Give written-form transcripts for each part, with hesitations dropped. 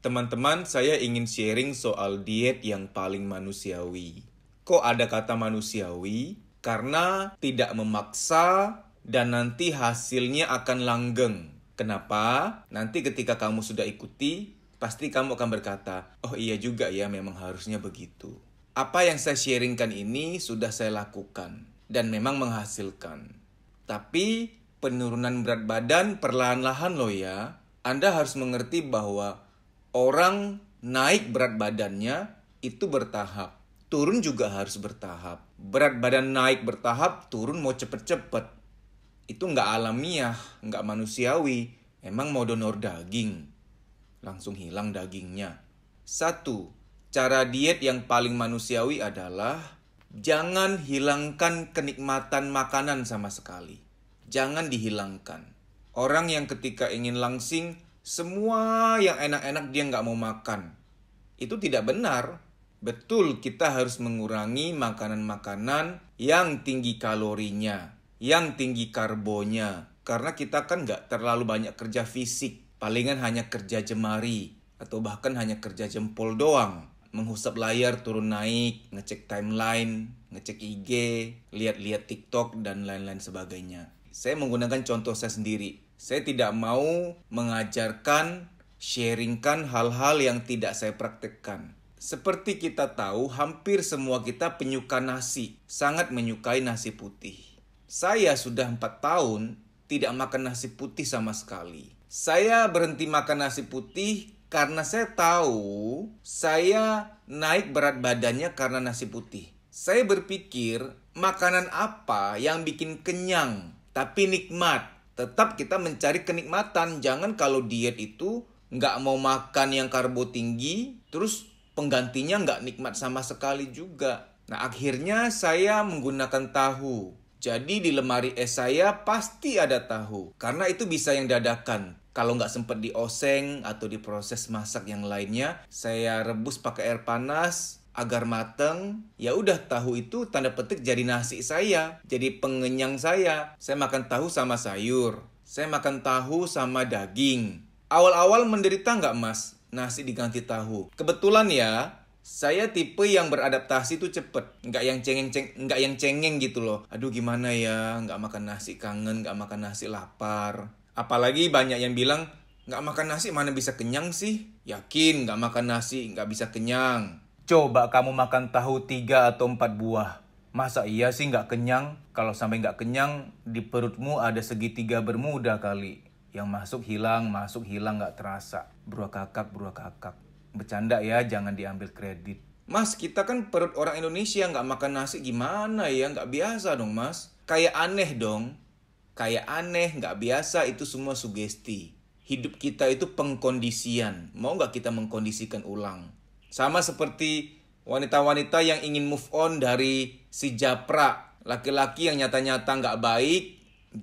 Teman-teman, saya ingin sharing soal diet yang paling manusiawi. Kok ada kata manusiawi? Karena tidak memaksa dan nanti hasilnya akan langgeng. Kenapa? Nanti ketika kamu sudah ikuti, pasti kamu akan berkata, oh iya juga ya, memang harusnya begitu. Apa yang saya sharingkan ini sudah saya lakukan dan memang menghasilkan. Tapi penurunan berat badan perlahan-lahan loh ya. Anda harus mengerti bahwa orang naik berat badannya itu bertahap. Turun juga harus bertahap. Berat badan naik bertahap, turun mau cepet-cepet. Itu nggak alamiah, nggak manusiawi. Emang mau donor daging, langsung hilang dagingnya. 1. Cara diet yang paling manusiawi adalah jangan hilangkan kenikmatan makanan sama sekali. Jangan dihilangkan. Orang yang ketika ingin langsing, semua yang enak-enak dia nggak mau makan. Itu tidak benar. Betul, kita harus mengurangi makanan-makanan yang tinggi kalorinya, yang tinggi karbonya. Karena kita kan nggak terlalu banyak kerja fisik. Palingan hanya kerja jemari, atau bahkan hanya kerja jempol doang. Menghusap layar turun naik, ngecek timeline, ngecek IG, lihat-lihat TikTok, dan lain-lain sebagainya. Saya menggunakan contoh saya sendiri. Saya tidak mau mengajarkan, sharingkan hal-hal yang tidak saya praktekkan. Seperti kita tahu, hampir semua kita penyuka nasi, sangat menyukai nasi putih. Saya sudah 4 tahun tidak makan nasi putih sama sekali. Saya berhenti makan nasi putih karena saya tahu saya naik berat badannya karena nasi putih. Saya berpikir makanan apa yang bikin kenyang tapi nikmat. Tetap kita mencari kenikmatan. Jangan kalau diet itu nggak mau makan yang karbo tinggi, terus penggantinya nggak nikmat sama sekali juga. Nah, akhirnya saya menggunakan tahu. Jadi di lemari es saya pasti ada tahu. Karena itu bisa yang dadakan. Kalau nggak sempat dioseng atau diproses masak yang lainnya, saya rebus pakai air panas agar mateng. Ya udah, tahu itu tanda petik jadi nasi saya, jadi pengenyang saya. Saya makan tahu sama sayur. Saya makan tahu sama daging. Awal-awal menderita nggak mas? Nasi diganti tahu. Kebetulan ya, saya tipe yang beradaptasi tuh cepet. Nggak yang cengeng gitu loh. Aduh gimana ya, nggak makan nasi kangen, nggak makan nasi lapar. Apalagi banyak yang bilang, nggak makan nasi mana bisa kenyang sih? Yakin nggak makan nasi nggak bisa kenyang? Coba kamu makan tahu 3 atau 4 buah. Masa iya sih nggak kenyang? Kalau sampai nggak kenyang, di perutmu ada segitiga bermuda kali. Yang masuk hilang nggak terasa. Kakak. Bercanda ya, jangan diambil kredit. Mas, kita kan perut orang Indonesia nggak makan nasi gimana ya? Nggak biasa dong mas. Kayak aneh dong. Kayak aneh, nggak biasa, itu semua sugesti. Hidup kita itu pengkondisian. Mau nggak kita mengkondisikan ulang? Sama seperti wanita-wanita yang ingin move on dari si japra. Laki-laki yang nyata-nyata nggak baik,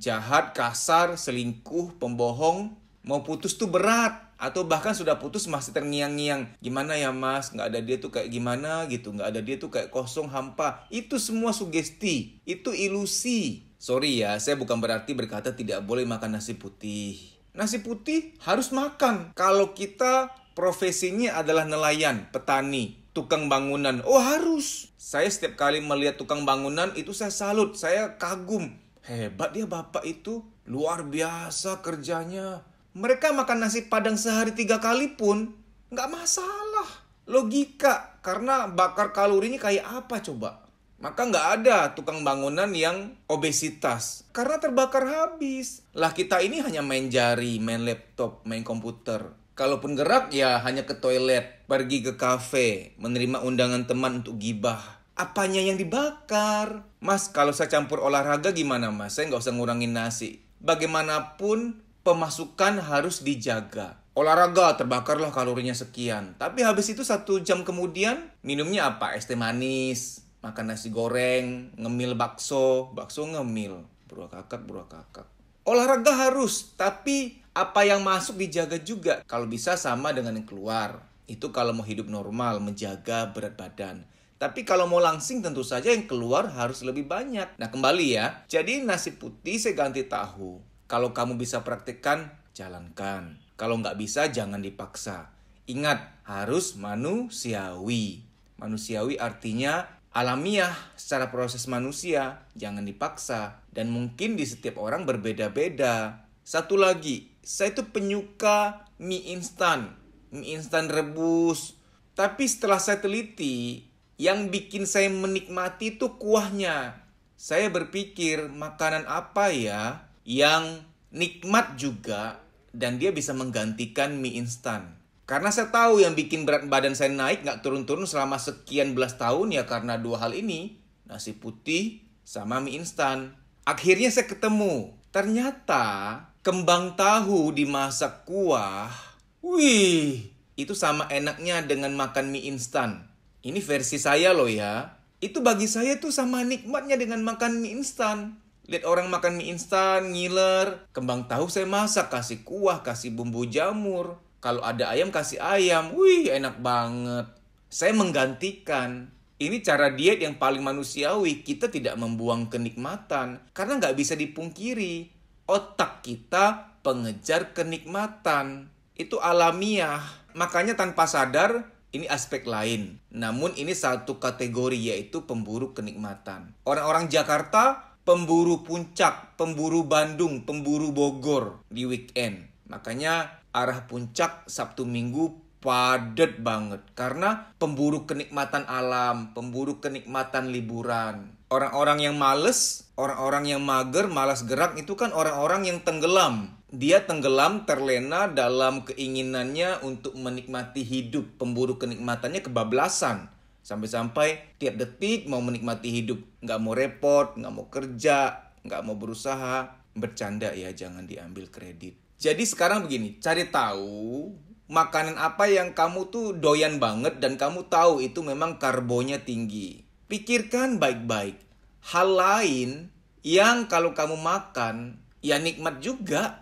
jahat, kasar, selingkuh, pembohong. Mau putus tuh berat. Atau bahkan sudah putus masih terngiang-ngiang. Gimana ya mas, nggak ada dia tuh kayak gimana gitu. Nggak ada dia tuh kayak kosong, hampa. Itu semua sugesti. Itu ilusi. Sorry ya, saya bukan berarti berkata tidak boleh makan nasi putih. Nasi putih harus makan. Kalau kita profesinya adalah nelayan, petani, tukang bangunan. Oh harus. Saya setiap kali melihat tukang bangunan itu saya salut, saya kagum. Hebat dia bapak itu, luar biasa kerjanya. Mereka makan nasi padang sehari 3 kali pun nggak masalah. Logika, karena bakar kalorinya kayak apa coba? Maka nggak ada tukang bangunan yang obesitas. Karena terbakar habis. Lah kita ini hanya main jari, main laptop, main komputer. Kalaupun gerak ya hanya ke toilet, pergi ke kafe, menerima undangan teman untuk gibah. Apanya yang dibakar? Mas, kalau saya campur olahraga gimana mas? Saya nggak usah ngurangin nasi. Bagaimanapun pemasukan harus dijaga. Olahraga terbakarlah kalorinya sekian. Tapi habis itu 1 jam kemudian minumnya apa? Es teh manis, makan nasi goreng, ngemil bakso ngemil. Kakak. Olahraga harus, tapi apa yang masuk dijaga juga. Kalau bisa sama dengan yang keluar. Itu kalau mau hidup normal, menjaga berat badan. Tapi kalau mau langsing tentu saja yang keluar harus lebih banyak. Nah kembali ya, jadi nasi putih saya ganti tahu. Kalau kamu bisa praktekkan, jalankan. Kalau nggak bisa, jangan dipaksa. Ingat, harus manusiawi. Manusiawi artinya alamiah secara proses manusia, jangan dipaksa. Dan mungkin di setiap orang berbeda-beda. Satu lagi, saya itu penyuka mie instan rebus. Tapi setelah saya teliti, yang bikin saya menikmati itu kuahnya. Saya berpikir makanan apa ya yang nikmat juga dan dia bisa menggantikan mie instan. Karena saya tahu yang bikin berat badan saya naik gak turun-turun selama sekian belas tahun ya karena dua hal ini. Nasi putih sama mie instan. Akhirnya saya ketemu. Ternyata kembang tahu dimasak kuah. Wih, itu sama enaknya dengan makan mie instan. Ini versi saya loh ya. Itu bagi saya tuh sama nikmatnya dengan makan mie instan. Lihat orang makan mie instan, ngiler. Kembang tahu saya masak, kasih kuah, kasih bumbu jamur. Kalau ada ayam, kasih ayam. Wih, enak banget. Saya menggantikan. Ini cara diet yang paling manusiawi. Kita tidak membuang kenikmatan. Karena nggak bisa dipungkiri. Otak kita pengejar kenikmatan. Itu alamiah. Makanya tanpa sadar, ini aspek lain. Namun ini satu kategori yaitu pemburu kenikmatan. Orang-orang Jakarta pemburu puncak, pemburu Bandung, pemburu Bogor di weekend. Makanya arah puncak Sabtu Minggu padat banget. Karena pemburu kenikmatan alam, pemburu kenikmatan liburan. Orang-orang yang males, orang-orang yang mager, malas gerak itu kan orang-orang yang tenggelam. Dia tenggelam, terlena dalam keinginannya untuk menikmati hidup. Pemburu kenikmatannya kebablasan. Sampai-sampai tiap detik mau menikmati hidup. Nggak mau repot, nggak mau kerja, nggak mau berusaha. Bercanda ya, jangan diambil kredit. Jadi sekarang begini, cari tahu makanan apa yang kamu tuh doyan banget dan kamu tahu itu memang karbonya tinggi. Pikirkan baik-baik. Hal lain yang kalau kamu makan, ya nikmat juga.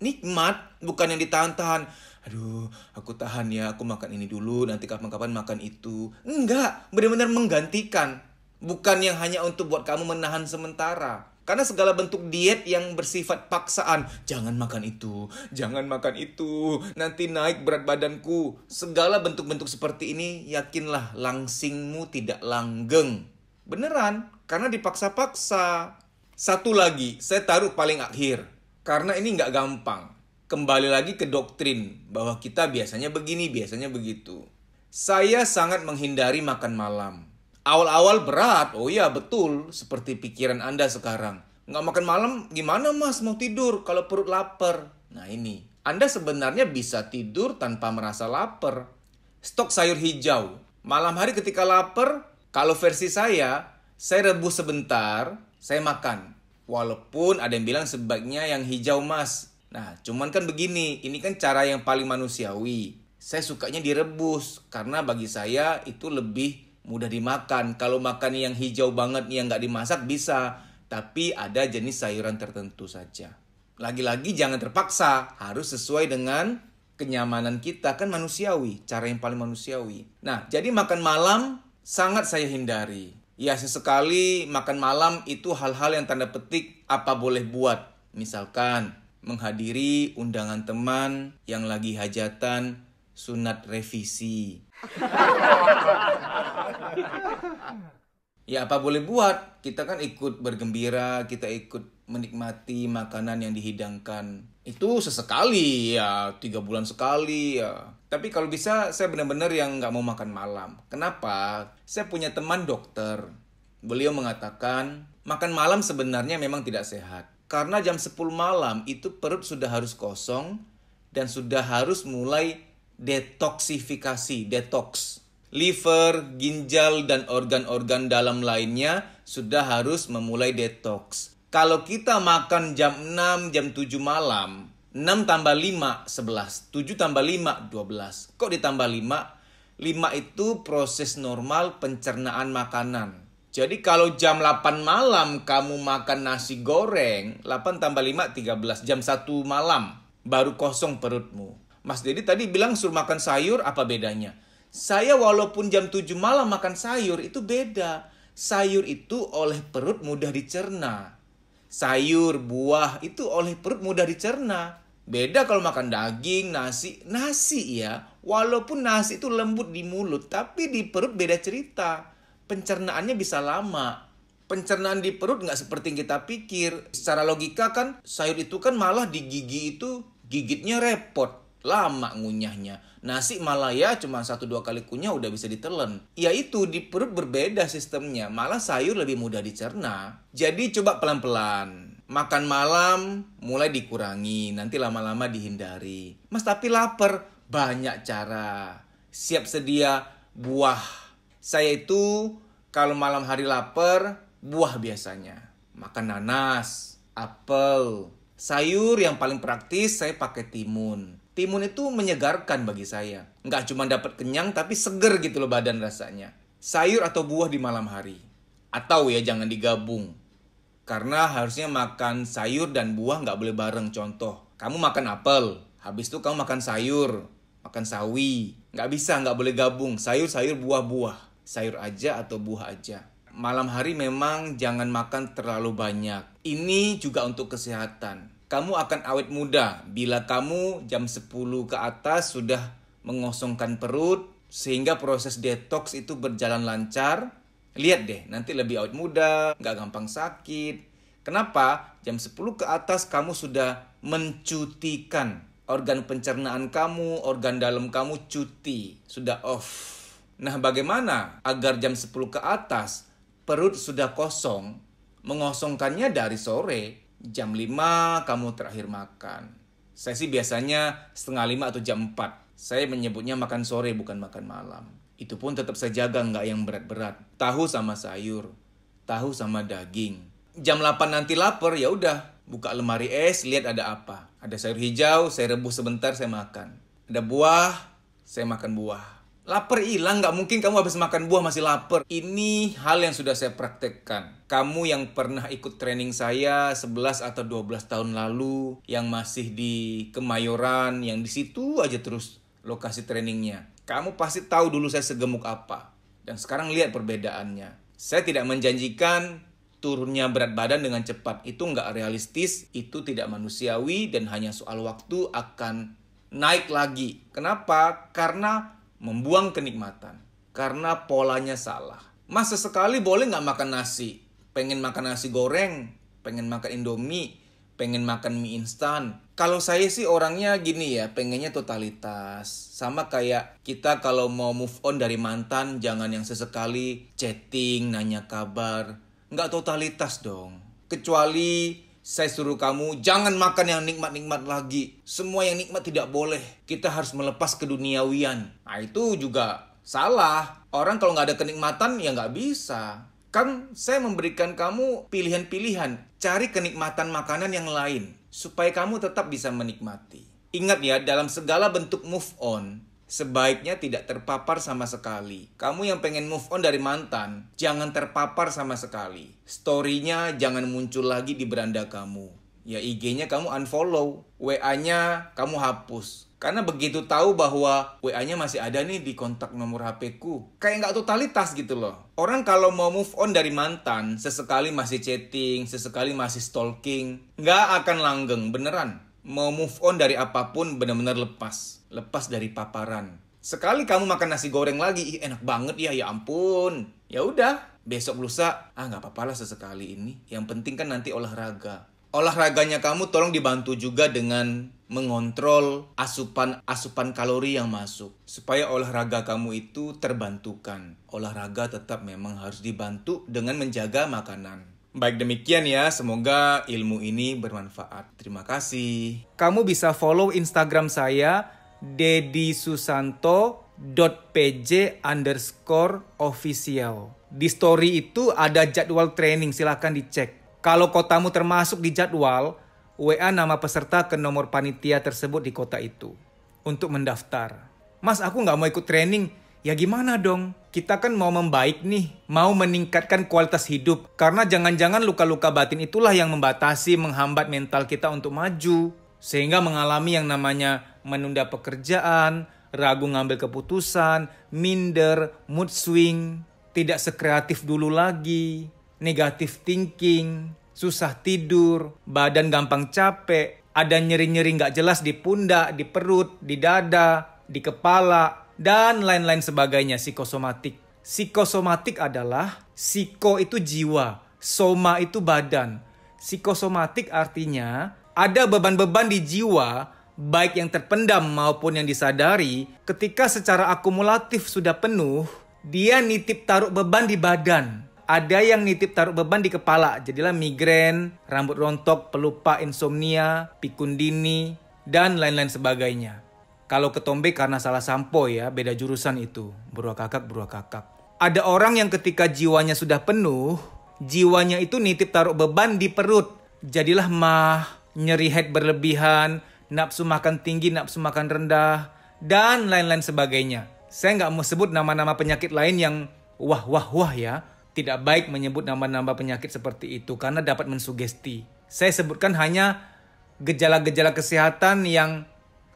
Nikmat, bukan yang ditahan-tahan. Aduh, aku tahan ya, aku makan ini dulu, nanti kapan-kapan makan itu. Enggak, benar-benar menggantikan. Bukan yang hanya untuk buat kamu menahan sementara. Karena segala bentuk diet yang bersifat paksaan. Jangan makan itu, jangan makan itu. Nanti naik berat badanku. Segala bentuk-bentuk seperti ini, yakinlah langsingmu tidak langgeng. Beneran, karena dipaksa-paksa. Satu lagi, saya taruh paling akhir. Karena ini nggak gampang. Kembali lagi ke doktrin bahwa kita biasanya begini, biasanya begitu. Saya sangat menghindari makan malam. Awal-awal berat, oh iya betul, seperti pikiran Anda sekarang. Nggak makan malam, gimana mas mau tidur kalau perut lapar? Nah ini, Anda sebenarnya bisa tidur tanpa merasa lapar. Stok sayur hijau. Malam hari ketika lapar, kalau versi saya rebus sebentar, saya makan. Walaupun ada yang bilang sebaiknya yang hijau mas. Nah, cuman kan begini, ini kan cara yang paling manusiawi. Saya sukanya direbus, karena bagi saya itu lebih mudah dimakan. Kalau makan yang hijau banget, yang nggak dimasak bisa. Tapi ada jenis sayuran tertentu saja. Lagi-lagi jangan terpaksa, harus sesuai dengan kenyamanan kita. Kan manusiawi, cara yang paling manusiawi. Nah, jadi makan malam sangat saya hindari. Ya sesekali makan malam itu hal-hal yang tanda petik apa boleh buat. Misalkan menghadiri undangan teman yang lagi hajatan sunat revisi. Ya apa boleh buat. Kita kan ikut bergembira, kita ikut menikmati makanan yang dihidangkan. Itu sesekali ya, 3 bulan sekali ya. Tapi kalau bisa saya benar-benar yang nggak mau makan malam. Kenapa? Saya punya teman dokter. Beliau mengatakan makan malam sebenarnya memang tidak sehat. Karena jam 10 malam itu perut sudah harus kosong dan sudah harus mulai detoksifikasi, detox. Liver, ginjal, dan organ-organ dalam lainnya sudah harus memulai detox. Kalau kita makan jam 6, jam 7 malam, 6 tambah 5, 11. 7 tambah 5, 12. Kok ditambah 5? 5 itu proses normal pencernaan makanan. Jadi kalau jam 8 malam kamu makan nasi goreng, 8 tambah 5, 13. Jam 1 malam baru kosong perutmu. Mas Dedi tadi bilang suruh makan sayur, apa bedanya? Saya walaupun jam 7 malam makan sayur, itu beda. Sayur itu oleh perut mudah dicerna. Sayur, buah itu oleh perut mudah dicerna. Beda kalau makan daging, nasi ya. Walaupun nasi itu lembut di mulut, tapi di perut beda cerita. Pencernaannya bisa lama. Pencernaan di perut nggak seperti yang kita pikir. Secara logika kan sayur itu kan malah di gigi itu gigitnya repot. Lama ngunyahnya. Nasi malah ya cuma 1-2 kali kunyah udah bisa ditelen. Ya itu di perut berbeda sistemnya. Malah sayur lebih mudah dicerna. Jadi coba pelan-pelan. Makan malam mulai dikurangi, nanti lama-lama dihindari. Mas tapi lapar, banyak cara. Siap sedia buah. Saya itu kalau malam hari lapar, buah biasanya. Makan nanas, apel. Sayur yang paling praktis saya pakai timun. Timun itu menyegarkan bagi saya. Nggak cuma dapat kenyang tapi seger gitu loh badan rasanya. Sayur atau buah di malam hari. Atau ya jangan digabung. Karena harusnya makan sayur dan buah nggak boleh bareng. Contoh, kamu makan apel, habis itu kamu makan sayur, makan sawi. Nggak boleh gabung. Sayur, buah-buah. Sayur aja atau buah aja. Malam hari memang jangan makan terlalu banyak. Ini juga untuk kesehatan. Kamu akan awet muda bila kamu jam 10 ke atas sudah mengosongkan perut, sehingga proses detox itu berjalan lancar. Lihat deh, nanti lebih awet muda, nggak gampang sakit. Kenapa? Jam 10 ke atas kamu sudah mencutikan. Organ pencernaan kamu, organ dalam kamu cuti, sudah off. Nah, bagaimana agar jam 10 ke atas perut sudah kosong? Mengosongkannya dari sore, jam 5 kamu terakhir makan. Saya sih biasanya setengah 5 atau jam 4. Saya menyebutnya makan sore bukan makan malam. Itu pun tetap saya jaga nggak yang berat-berat. Tahu sama sayur, tahu sama daging. Jam 8 nanti lapar, ya udah buka lemari es, lihat ada apa. Ada sayur hijau, saya rebus sebentar, saya makan. Ada buah, saya makan buah. Lapar hilang, nggak mungkin kamu habis makan buah masih lapar. Ini hal yang sudah saya praktekkan. Kamu yang pernah ikut training saya 11 atau 12 tahun lalu, yang masih di Kemayoran, yang di situ aja terus lokasi trainingnya. Kamu pasti tahu dulu saya segemuk apa. Dan sekarang lihat perbedaannya. Saya tidak menjanjikan turunnya berat badan dengan cepat. Itu nggak realistis, itu tidak manusiawi, dan hanya soal waktu akan naik lagi. Kenapa? Karena membuang kenikmatan. Karena polanya salah. Mas sesekali boleh nggak makan nasi? Pengen makan nasi goreng, pengen makan Indomie, pengen makan mie instan. Kalau saya sih orangnya gini ya, pengennya totalitas. Sama kayak kita kalau mau move on dari mantan, jangan yang sesekali chatting, nanya kabar. Nggak totalitas dong. Kecuali saya suruh kamu jangan makan yang nikmat-nikmat lagi. Semua yang nikmat tidak boleh. Kita harus melepas keduniawian. Nah itu juga salah. Orang kalau nggak ada kenikmatan ya nggak bisa. Kan saya memberikan kamu pilihan-pilihan. Cari kenikmatan makanan yang lain. Supaya kamu tetap bisa menikmati. Ingat ya, dalam segala bentuk move on, sebaiknya tidak terpapar sama sekali. Kamu yang pengen move on dari mantan, jangan terpapar sama sekali. Story-nya jangan muncul lagi di beranda kamu. Ya IG-nya kamu unfollow, WA-nya kamu hapus. Karena begitu tahu bahwa WA-nya masih ada nih di kontak nomor HP-ku. Kayak nggak totalitas gitu loh. Orang kalau mau move on dari mantan, sesekali masih chatting, sesekali masih stalking, nggak akan langgeng, beneran. Mau move on dari apapun benar-benar lepas. Lepas dari paparan. Sekali kamu makan nasi goreng lagi, enak banget ya, ya ampun. Ya udah, besok lusa, nggak apa-apa lah sesekali ini. Yang penting kan nanti olahraga. Olahraganya kamu tolong dibantu juga dengan mengontrol asupan kalori yang masuk. Supaya olahraga kamu itu terbantukan. Olahraga tetap memang harus dibantu dengan menjaga makanan. Baik demikian ya, semoga ilmu ini bermanfaat. Terima kasih. Kamu bisa follow Instagram saya, deddysusanto.pj_official. Di story itu ada jadwal training, silahkan dicek. Kalau kotamu termasuk di jadwal, WA nama peserta ke nomor panitia tersebut di kota itu untuk mendaftar. Mas, aku nggak mau ikut training. Ya gimana dong? Kita kan mau membaik nih, mau meningkatkan kualitas hidup. Karena jangan-jangan luka-luka batin itulah yang membatasi, menghambat mental kita untuk maju. Sehingga mengalami yang namanya menunda pekerjaan, ragu ngambil keputusan, minder, mood swing, tidak sekreatif dulu lagi, negatif thinking, susah tidur, badan gampang capek, ada nyeri-nyeri nggak jelas di pundak, di perut, di dada, di kepala, dan lain-lain sebagainya, psikosomatik. Psikosomatik adalah, psiko itu jiwa, soma itu badan. Psikosomatik artinya ada beban-beban di jiwa, baik yang terpendam maupun yang disadari, ketika secara akumulatif sudah penuh, dia nitip taruh beban di badan. Ada yang nitip taruh beban di kepala, jadilah migrain, rambut rontok, pelupa, insomnia, pikun dini, dan lain-lain sebagainya. Kalau ketombe karena salah sampo ya, beda jurusan itu. Beruah kakak. Ada orang yang ketika jiwanya sudah penuh, jiwanya itu nitip taruh beban di perut. Jadilah mah, nyeri head berlebihan, nafsu makan tinggi, nafsu makan rendah, dan lain-lain sebagainya. Saya nggak mau sebut nama-nama penyakit lain yang wah ya. Tidak baik menyebut nama-nama penyakit seperti itu karena dapat mensugesti. Saya sebutkan hanya gejala-gejala kesehatan yang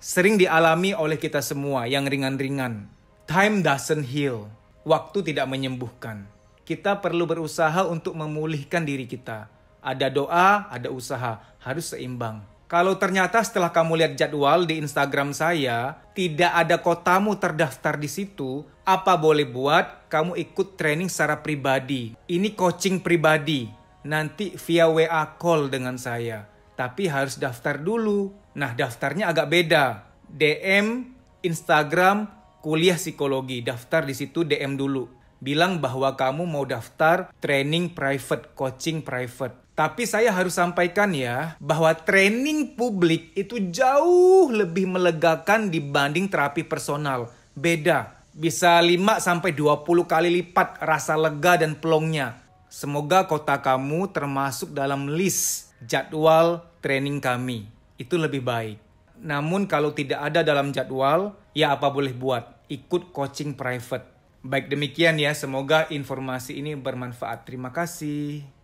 sering dialami oleh kita semua, yang ringan-ringan. Time doesn't heal. Waktu tidak menyembuhkan. Kita perlu berusaha untuk memulihkan diri kita. Ada doa, ada usaha. Harus seimbang. Kalau ternyata setelah kamu lihat jadwal di Instagram saya, tidak ada kotamu terdaftar di situ, apa boleh buat kamu ikut training secara pribadi. Ini coaching pribadi. Nanti via WA call dengan saya. Tapi harus daftar dulu. Nah, daftarnya agak beda. DM, Instagram, kuliah psikologi. Daftar di situ, DM dulu. Bilang bahwa kamu mau daftar training private, coaching private. Tapi saya harus sampaikan ya, bahwa training publik itu jauh lebih melegakan dibanding terapi personal. Beda. Bisa 5-20 kali lipat rasa lega dan plongnya. Semoga kota kamu termasuk dalam list jadwal training kami. Itu lebih baik. Namun kalau tidak ada dalam jadwal, ya apa boleh buat. Ikut coaching private. Baik demikian ya, semoga informasi ini bermanfaat. Terima kasih.